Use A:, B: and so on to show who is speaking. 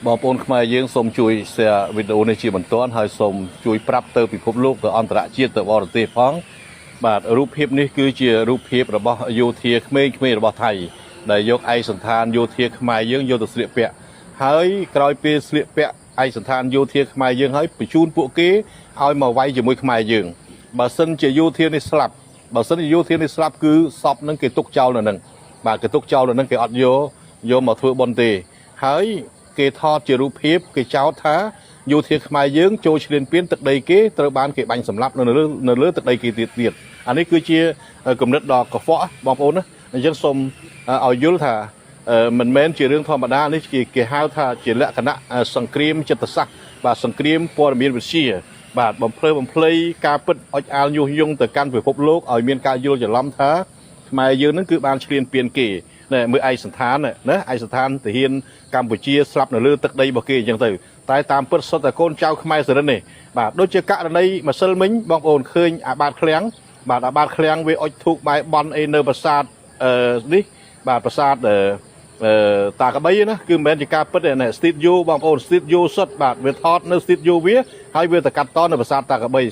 A: បងប្អូនខ្មែរយើងសូមជួយ share វីដេអូនេះជាបន្តហើយសូមជួយប្រាប់ទៅពិភពលោកទៅអន្តរជាតិទៅបរទេសផងបាទរូបភាពនេះគឺជារូបភាពរបស់យោធាក្មេងៗរបស់ថៃដែលយកឯកសណ្ឋានយោធាខ្មែរយើងយកទៅស្លៀកពាក់ហើយក្រោយពេលស្លៀកពាក់ឯកសណ្ឋានយោធាខ្មែរយើងហើយបញ្ជូនពួកគេឲ្យមកវាយជាមួយខ្មែរយើងបើសិនជាយោធានេះស្លាប់បើសិនជាយោធានេះស្លាប់គឺសពនឹងគេទុកចោលនៅនឹងបាទគេទុកចោលនៅនឹងគេអត់យកមកធ្វើបុណ្យទេហើយគេថតជារូបភាពគេចោទថាយោធាខ្មែរយើងចូលឈ្លានពានទឹកដីគេត្រូវបានគេបាញ់សម្លាប់នៅលើទឹកដីគេទៀតអានេះគឺជាគំនិតដ៏កខ្វក់បងប្អូនណាអញ្ចឹងសូមឲ្យយល់ថាមិនមែនជារឿងធម្មតានេះគេហៅថាជាលក្ខណៈសង្គ្រាមចិត្តសាស្ត្របាទសង្គ្រាមព័ត៌មានវិទ្យាបាទបំភ្លៃការពិតអុចអាលញុះញង់ទៅកាន់ពិភពលោកឲ្យមានការយល់ច្រឡំថាខ្មែរយើងនឹងគឺបានឈ្លានពានគេណែមើលឯកសណ្ឋានណាឯកសណ្ឋានទាហានកម្ពុជាស្លាប់នៅលើទឹកដីរបស់គេអញ្ចឹងទៅតែតាមពិតសុទ្ធតែកូនចៅខ្មែរសរិននេះបាទដូចជាករណីម្សិលមិញបងប្អូនឃើញអាបាតឃ្លាំងបាទអាបាតឃ្លាំងវាអុចធូបបាយបន់អីនៅប្រាសាទនេះបាទប្រាសាទតាកបីណាគឺមិនមែនជាការពិតទេណែ Studio បងប្អូន Studio សុទ្ធបាទវាថតនៅ Studio វាហើយវាទៅកាត់តនៅប្រាសាទតាកបី